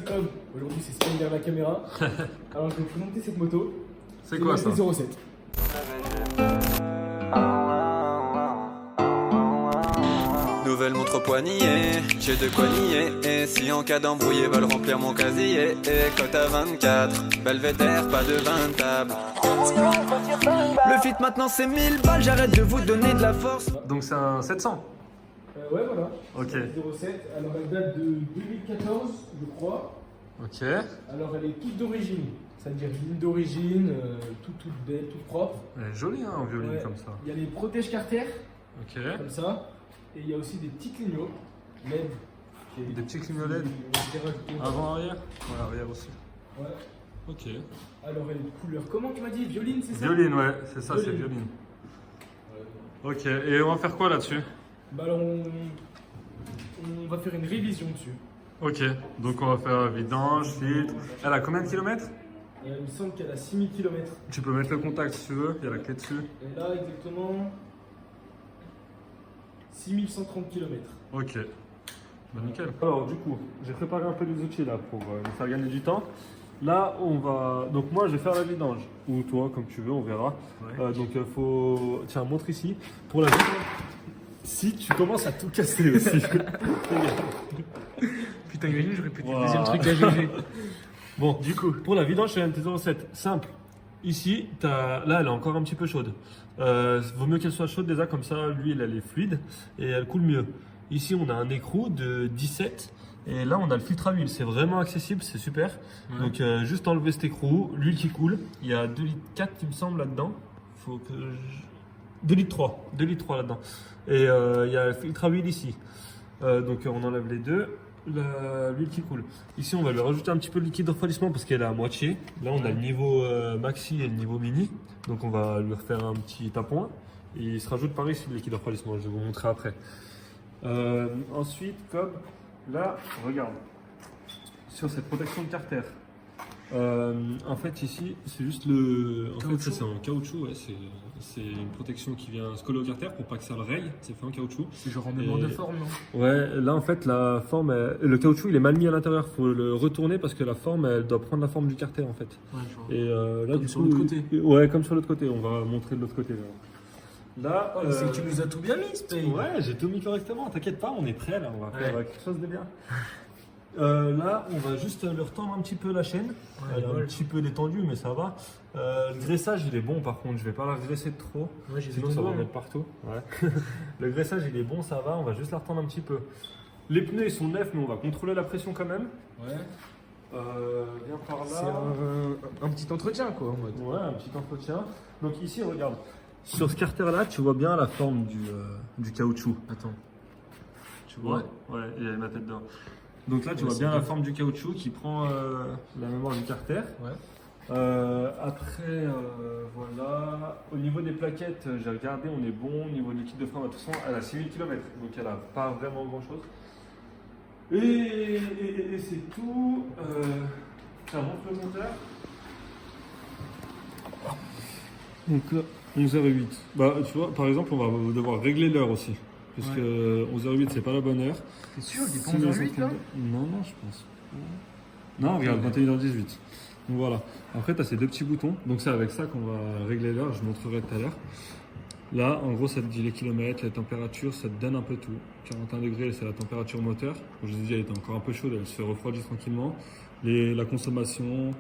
Comme aujourd'hui c'est Spen derrière la caméra. Alors je vais vous présenter cette moto. C'est quoi ça? 07. Nouvelle montre au poignet, j'ai de quoi nier. Et si en cas d'embrouille veulent remplir mon casier, et cote à 24, belvédère, pas de 20 tables. Le fit maintenant c'est 1000 balles, j'arrête de vous donner de la force. Donc c'est un 700. Ouais, voilà. Ok. 07. Alors elle date de 2014, je crois. Ok. Alors elle est toute d'origine. C'est-à-dire ligne d'origine, toute belle, toute propre. Elle est jolie hein, en violine Ouais. comme ça. Il y a les protèges carter, Ok. comme ça. Et il y a aussi des petits clignots LED. Des petits clignots LED. Avant, arrière? Ouais, arrière aussi. Ouais. Ok. Alors elle est de couleur. Comment tu m'as dit? Violine, c'est ça? Violine, ouais, c'est ça, c'est Violine. violine. Ok, et on va faire quoi là-dessus? Bah alors on va faire une révision dessus. Ok, donc on va faire vidange, filtre. Elle a combien de kilomètres? Il me semble qu'elle a 6000 km. Tu peux mettre le contact si tu veux, il y a la clé dessus. Et là exactement 6130 km. Ok, bah, nickel. Alors du coup, j'ai préparé un peu des outils là pour nous faire gagner du temps. Là, on va. Donc moi, je vais faire la vidange. Ou toi, comme tu veux, on verra. Ouais. Donc il faut. Tiens, montre ici. Pour la vidange. Si tu commences à tout casser aussi. Putain, imagine, j'aurais pu Wow. Deuxième truc à GG. Bon, du coup, pour la vidange chez MT-07, simple. Ici, là, elle est encore un petit peu chaude. Vaut mieux qu'elle soit chaude déjà, comme ça, l'huile, elle est fluide et elle coule mieux. Ici, on a un écrou de 17 et là, on a le filtre à huile. C'est vraiment accessible, c'est super. Ouais. Donc, juste enlever cet écrou, l'huile qui coule. Il y a 2,4 litres, il me semble, là-dedans. Faut que 2,3 litres. 2,3 litres là-dedans. Et il y a le filtre à huile ici. Donc, on enlève les deux. L'huile qui coule. Ici, on va lui rajouter un petit peu de liquide de refroidissement parce qu'elle est à moitié. Là, on a le niveau maxi et le niveau mini. Donc, on va lui refaire un petit tapon. Et il se rajoute par ici le liquide de refroidissement. Je vais vous montrer après. Ensuite, comme là, regarde. Sur cette protection de carter. En fait, ici, c'est juste le. En fait, ça, c'est en caoutchouc. Ouais, c'est une protection qui vient se coller au carter pour pas que ça le raye. C'est fait en caoutchouc. C'est genre en mémoire de forme, non? Ouais, là en fait la forme, le caoutchouc il est mal mis à l'intérieur, faut le retourner parce que la forme elle doit prendre la forme du carter en fait. Ouais, je vois. Et là Comme du sur coup, l'autre côté. Ouais, comme sur l'autre côté, on va montrer de l'autre côté. Là, C'est que tu nous as tout bien mis, Spey. ouais, j'ai tout mis correctement, t'inquiète pas, on est prêt là, on va faire Ouais. quelque chose de bien. Là, on va juste leur tendre un petit peu la chaîne. Elle est un petit peu détendue, mais ça va. Le graissage, il est bon par contre. Je vais pas la graisser de trop. Ouais, j'ai Sinon, ça va mettre partout. Ouais. Le graissage, il est bon, ça va. On va juste la retendre un petit peu. Les pneus, ils sont neufs, mais on va contrôler la pression quand même. Ouais. Viens par là. C'est un petit entretien, quoi, en mode. Ouais, un petit entretien. Donc ici, regarde. Sur ce carter-là, tu vois bien la forme du caoutchouc. Attends. Tu vois? Ouais, il y a ma tête dedans. Donc là, tu vois bien la forme du caoutchouc qui prend la mémoire du carter. Ouais. Après, voilà. Au niveau des plaquettes, j'ai regardé, on est bon. Au niveau du kit de frein, de toute façon, elle a 6000 km, donc elle n'a pas vraiment grand chose. Et c'est tout. Ça montre le moteur. Donc là, 11h08. Bah, tu vois, par exemple, on va devoir régler l'heure aussi. Parce que 11h08, c'est pas la bonne heure. T'es sûr, il est pas 11h08 là? Non, je pense pas. Non, regarde, 21h18. Donc voilà. Après, tu as ces deux petits boutons. Donc c'est avec ça qu'on va régler l'heure. Je montrerai tout à l'heure. Là, en gros, ça te dit les kilomètres, la température, ça te donne un peu tout. 41 degrés, c'est la température moteur. Comme je vous ai dit, elle était encore un peu chaude, elle se refroidit tranquillement. La consommation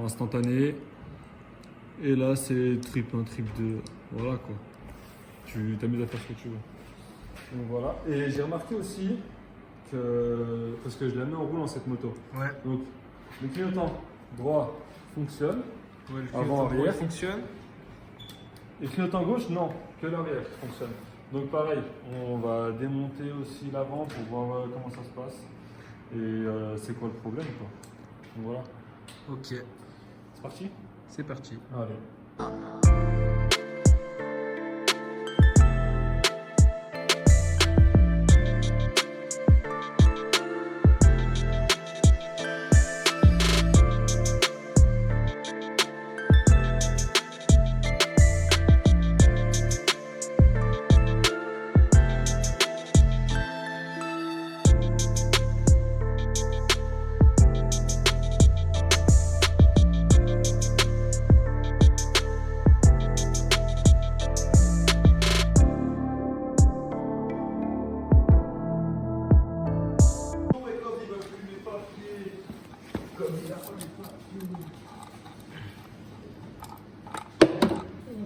instantanée. Et là, c'est trip 1, trip 2. Voilà quoi. Tu t'amuses à faire ce que tu veux. Donc voilà. Et j'ai remarqué aussi que, parce que je la mets en roulant cette moto. Ouais. Donc le clignotant droit fonctionne. Ouais, le Avant, arrière. fonctionne. Et le clignotant gauche, non, que l'arrière qui fonctionne. Donc pareil, on va démonter aussi l'avant pour voir comment ça se passe. Et c'est quoi le problème quoi. Donc voilà. Ok. C'est parti? C'est parti. Allez.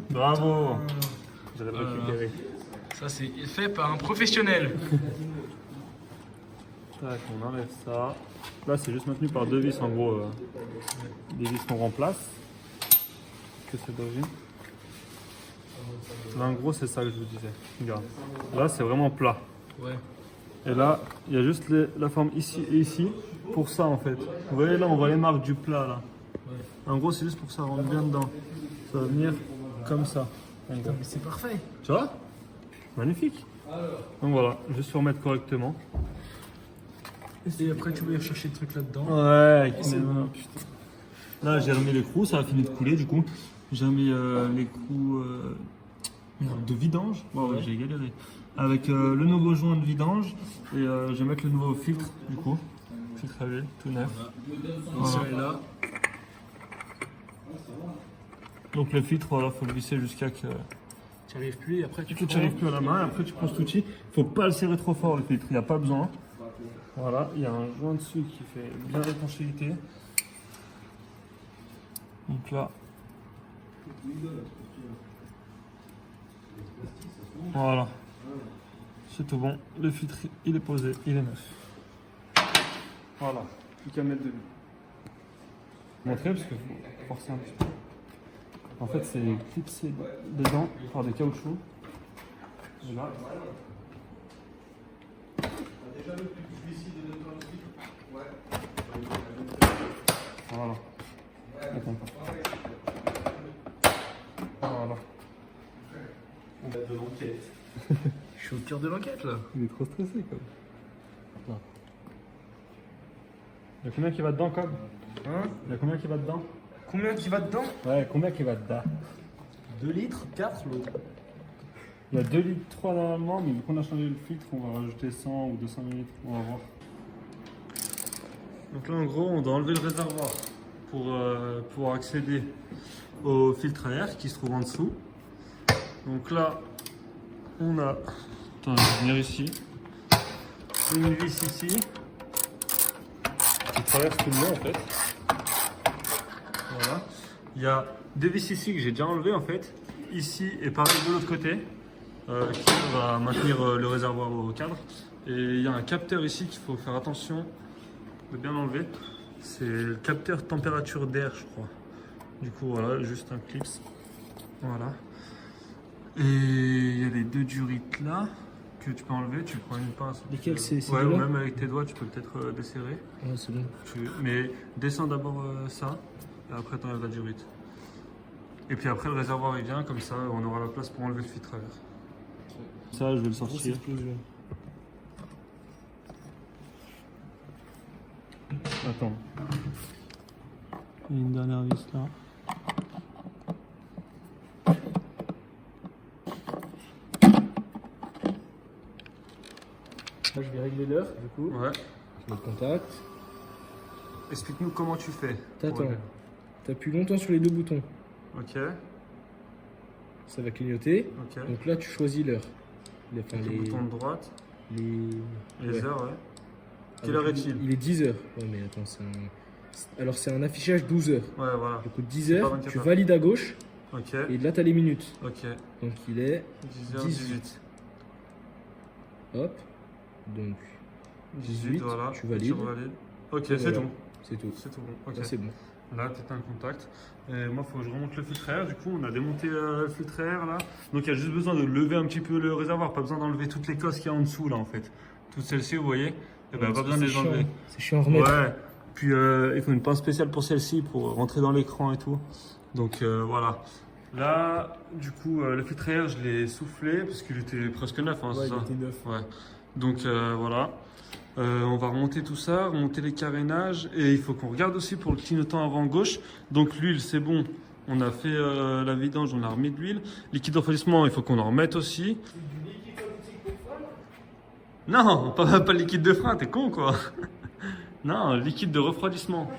Bravo. J'aurais pas récupéré. Ça, c'est fait par un professionnel. Tac, on enlève ça. Là, c'est juste maintenu par deux vis en gros. Des vis qu'on remplace. Que c'est d'origine. Là, en gros, c'est ça que je vous disais. Regarde. Là, c'est vraiment plat. Ouais. Et là, il y a juste la forme ici et ici. Pour ça, en fait. Vous voyez, là, on voit les marques du plat, là. Ouais. En gros, c'est juste pour que ça rentre bien dedans. Ça va venir comme ça. En gros. Mais c'est parfait. Tu vois? Magnifique. Donc voilà, juste se remettre correctement. Et après, tu vas chercher le truc là-dedans. Ouais, c'est bon. Là, j'ai remis l'écrou, ça a fini de couler du coup. J'ai mis l'écrou de vidange. Ouais, j'ai galéré. Avec le nouveau joint de vidange. Et je vais mettre le nouveau filtre du coup. Filtre à huile, tout neuf. Voilà. Et là. Donc le filtre, voilà, faut le visser jusqu'à que Tu n'y arrives plus et après tu tu n'arrives plus à la main. Après, tu prends cet outil. Faut pas le serrer trop fort le filtre, il n'y a pas besoin. Voilà, il y a un joint dessus qui fait bien l'étanchéité. Donc là. Voilà. C'est tout bon. Le filtre, il est posé, il est neuf. Voilà. Plus qu'à mettre de l'huile. Montrer parce que faut forcer un petit peu. En fait, c'est clipsé dedans par des caoutchoucs. Et là. Voilà. Attends. Voilà. de l'enquête. Je suis au cœur de l'enquête là. Il est trop stressé comme. Là. Il y a combien qui va dedans, Cobb? Hein? Il y a combien qui va dedans? Combien qui va dedans? Ouais, combien qui va dedans? 2 litres, 4 l'autre. Il y a 2 litres 3 normalement, mais vu qu'on a changé le filtre, on va rajouter 100 ou 200 ml, on va voir. Donc là en gros on doit enlever le réservoir pour pouvoir accéder au filtre à air qui se trouve en dessous. Donc là on a, attends, je vais venir ici, une vis ici qui traverse tout le long en fait. Voilà. Il y a deux vis ici que j'ai déjà enlevé en fait, ici et pareil de l'autre côté, qui va maintenir le réservoir au cadre. Et il y a un capteur ici qu'il faut faire attention de bien enlever. C'est le capteur température d'air je crois. Du coup voilà, juste un clips. Voilà. Et il y a les deux durites là que tu peux enlever, tu prends une pince. Lesquels c'est Ouais, ou même avec tes doigts tu peux peut-être desserrer. Ouais, c'est bon. Mais descends d'abord ça, et après tu enlèves la durite. Et puis après le réservoir il vient, comme ça on aura la place pour enlever le filtre à air. Ça je vais le sortir. Attends. Il y a une dernière vis là. Là, je vais régler l'heure du coup. Ouais. Je mets le contact. Explique-nous comment tu fais. T'attends. T'appuies longtemps sur les deux boutons. Ok. Ça va clignoter. Ok. Donc là, tu choisis l'heure. Les boutons de droite. Les Les heures, ouais. Quelle heure est-il? Il est 10 h. Ouais, mais attends, c'est un... Alors, c'est un affichage 12 h. Ouais, voilà. Du coup, 10 C'est h, pas 24 tu heures. valides à gauche. Ok. Et là, tu as les minutes. Ok. Donc, il est 10h18. hop. Donc, 18, voilà. tu valides. Ok, Et c'est voilà. tout. C'est tout. C'est tout bon. Ok. Là, c'est bon. Là, tu as un contact. Et moi, il faut que je remonte le filtre à air. Du coup, on a démonté le filtre à air là. Donc, il y a juste besoin de lever un petit peu le réservoir. Pas besoin d'enlever toutes les cosses qu'il y a en dessous là en fait. Toutes celles-ci, vous voyez. Et ben, pas besoin de les enlever. C'est chiant à remettre. Ouais. Puis, il faut une pince spéciale pour celle-ci pour rentrer dans l'écran et tout. Donc, voilà. Là, du coup, le filtre à air, je l'ai soufflé parce qu'il était presque neuf. Hein, Ouais, c'est ça. il était neuf. Ouais. Donc, voilà. On va remonter tout ça, remonter les carénages et il faut qu'on regarde aussi pour le clignotant avant gauche. Donc l'huile c'est bon, on a fait la vidange, on a remis de l'huile. Liquide de refroidissement, il faut qu'on en remette aussi. Non, pas le liquide de frein, t'es con quoi. Non, liquide de refroidissement.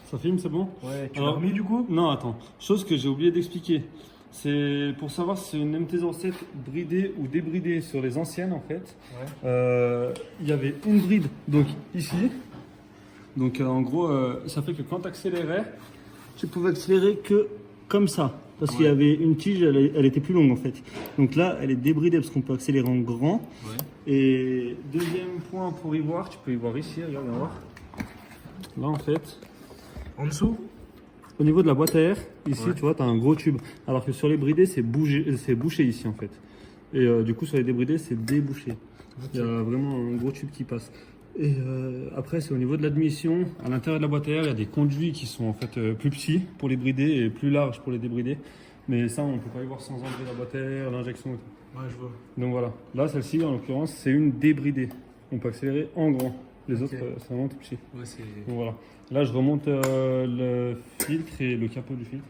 Ça filme, c'est bon? Ouais, tu Alors, l'as remis du coup? Non, attends, chose que j'ai oublié d'expliquer. C'est pour savoir si c'est une MT-07 bridée ou débridée sur les anciennes en fait. Ouais. Il y avait une bride donc ici Donc en gros, ça fait que quand tu accélérais, tu pouvais accélérer que comme ça. Parce qu'il y avait une tige, elle était plus longue en fait. Donc là, elle est débridée parce qu'on peut accélérer en grand. Ouais. Et deuxième point pour y voir, tu peux y voir ici, regarde, viens voir. Là en fait, En dessous? au niveau de la boîte à air, ici Ouais. tu vois, tu as un gros tube. Alors que sur les bridés, c'est bouché ici en fait. Et du coup, sur les débridés, c'est débouché. Il y a vraiment un gros tube qui passe. Et après, c'est au niveau de l'admission. À l'intérieur de la boîte à air, il y a des conduits qui sont en fait plus petits pour les bridés et plus larges pour les débridés. Mais ça, on ne peut pas y voir sans enlever la boîte à air, l'injection et tout. Ouais, je vois. Donc voilà. Là, celle-ci, en l'occurrence, c'est une débridée. On peut accélérer en grand. Les autres, c'est vraiment tout petit. Ouais, c'est. Donc voilà. Là, je remonte le filtre et le capot du filtre.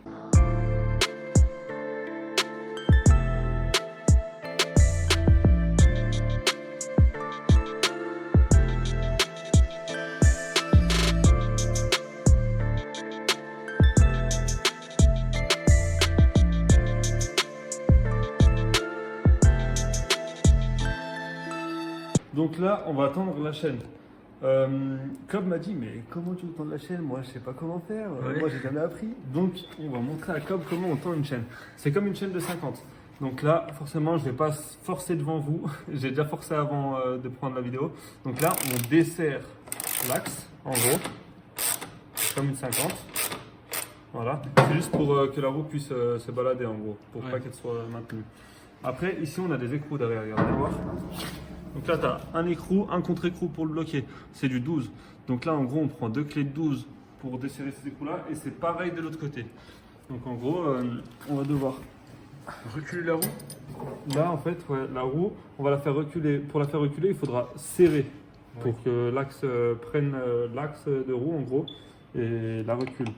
Donc là, on va tendre la chaîne. Cobb m'a dit, mais comment tu veux tendre la chaîne? Moi, je sais pas comment faire. Ouais. Moi, j'ai jamais appris. Donc, on va montrer à Cobb comment on tend une chaîne. C'est comme une chaîne de 50. Donc là, forcément, je vais pas forcer devant vous. J'ai déjà forcé avant de prendre la vidéo. Donc là, on desserre l'axe, en gros, comme une 50. Voilà. C'est juste pour que la roue puisse se balader, en gros, pour pas qu'elle soit maintenue. Après, ici, on a des écrous derrière. Regardez, voir. Donc là, tu as un écrou, un contre-écrou pour le bloquer. C'est du 12. Donc là, en gros, on prend deux clés de 12 pour desserrer ces écrous-là. Et c'est pareil de l'autre côté. Donc en gros, on va devoir Reculer la roue? là, en fait, ouais, la roue, on va la faire reculer. Pour la faire reculer, il faudra serrer pour que l'axe prenne l'axe de roue, en gros, et la recule.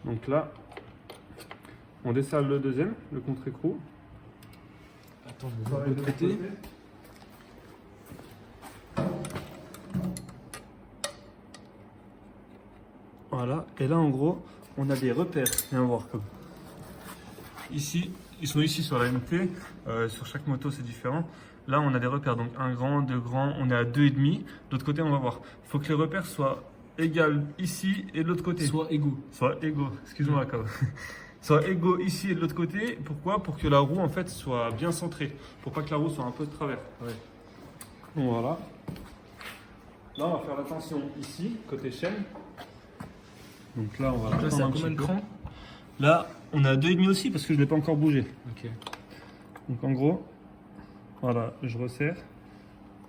Donc là, on desserre le deuxième, le contre-écrou. Attends, on va de l'autre côté. Voilà, et là en gros, on a des repères. Viens voir comme. Ici, ils sont ici sur la MT, sur chaque moto c'est différent. Là on a des repères, donc un grand, deux grands, on est à 2,5. De l'autre côté on va voir. Il faut que les repères soient égaux ici et de l'autre côté. Soit égaux. Soit égaux, excuse-moi Cobb. Soit égaux ici et de l'autre côté. Pourquoi? Pour que la roue en fait soit bien centrée. Pour pas que la roue soit un peu de travers. Ouais. Donc voilà. Là on va faire attention ici, côté chaîne. Donc là on va Donc là, c'est à un combien petit de peu. crans? Là on est à 2,5 aussi parce que je ne l'ai pas encore bougé. Ok. Donc en gros, voilà, je resserre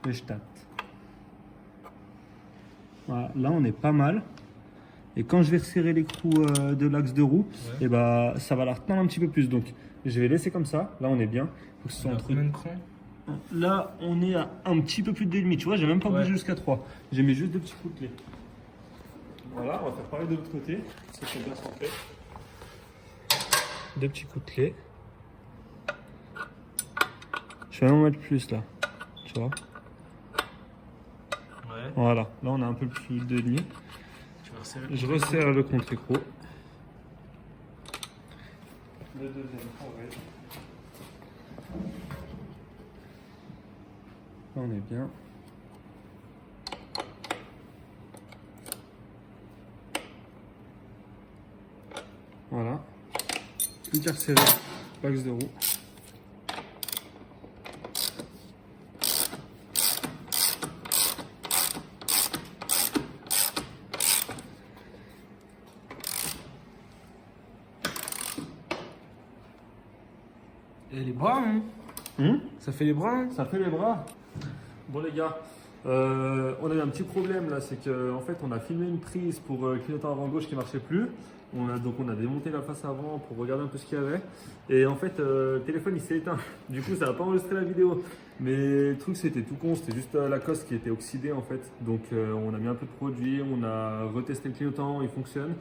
et je tâte. Voilà, là on est pas mal. Et quand je vais resserrer l'écrou de l'axe de roue, et bah, ça va la retenir un petit peu plus. Donc je vais laisser comme ça. Là on est bien. Faut que ce soit On a entre... combien de crans? Là on est à un petit peu plus de 2,5. Tu vois, j'ai même pas bougé jusqu'à 3. J'ai mis juste deux petits coups de clé. Voilà, on va faire pareil de l'autre côté. Ça c'est bien centré. Deux petits coups de clé. Je vais en mettre plus là. Tu vois. Ouais. Voilà, là on a un peu plus de 2,5. Tu vas resserrer. Je resserre le contre-écrou. Le deuxième, pareil. Là on est bien. Voilà. Plus qu'à resserrer l'axe de roue. Et les bras, hein? Ça fait les bras, hein? Ça fait les bras. Bon les gars, on a eu un petit problème là, c'est qu'en fait on a filmé une prise pour le clignotant avant gauche qui marchait plus. Donc on a démonté la face avant pour regarder un peu ce qu'il y avait. Et en fait le téléphone il s'est éteint. Du coup ça n'a pas enregistré la vidéo. Mais le truc c'était tout con, c'était juste la cosse qui était oxydée en fait. Donc on a mis un peu de produit, on a retesté le clignotant, il fonctionne.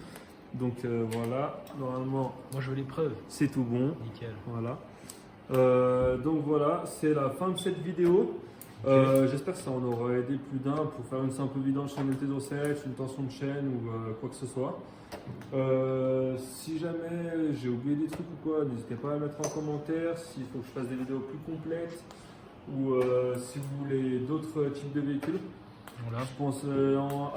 Donc voilà, normalement Moi, je veux les preuves. c'est tout bon. Nickel. Voilà. Donc voilà, c'est la fin de cette vidéo. J'espère que ça en aura aidé plus d'un pour faire une simple vidange sur une LT07, une tension de chaîne ou quoi que ce soit. Si jamais j'ai oublié des trucs ou quoi, n'hésitez pas à mettre en commentaire s'il faut que je fasse des vidéos plus complètes ou si vous voulez d'autres types de véhicules. Voilà. Je pense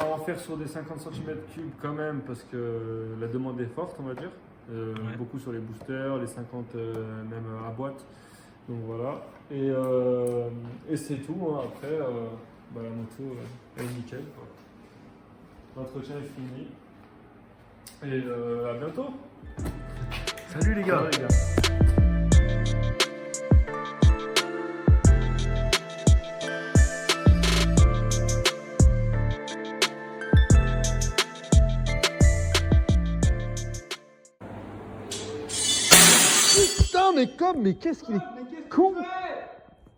à en faire sur des 50 cm3 quand même, parce que la demande est forte, on va dire. Ouais. Beaucoup sur les boosters, les 50 même à boîte. Donc voilà. Et c'est tout. Hein. Après, la moto elle est nickel. Quoi. L'entretien est fini. Et à bientôt. Salut les gars. Ciao, les gars. Putain, mais qu'est-ce qu'il est con!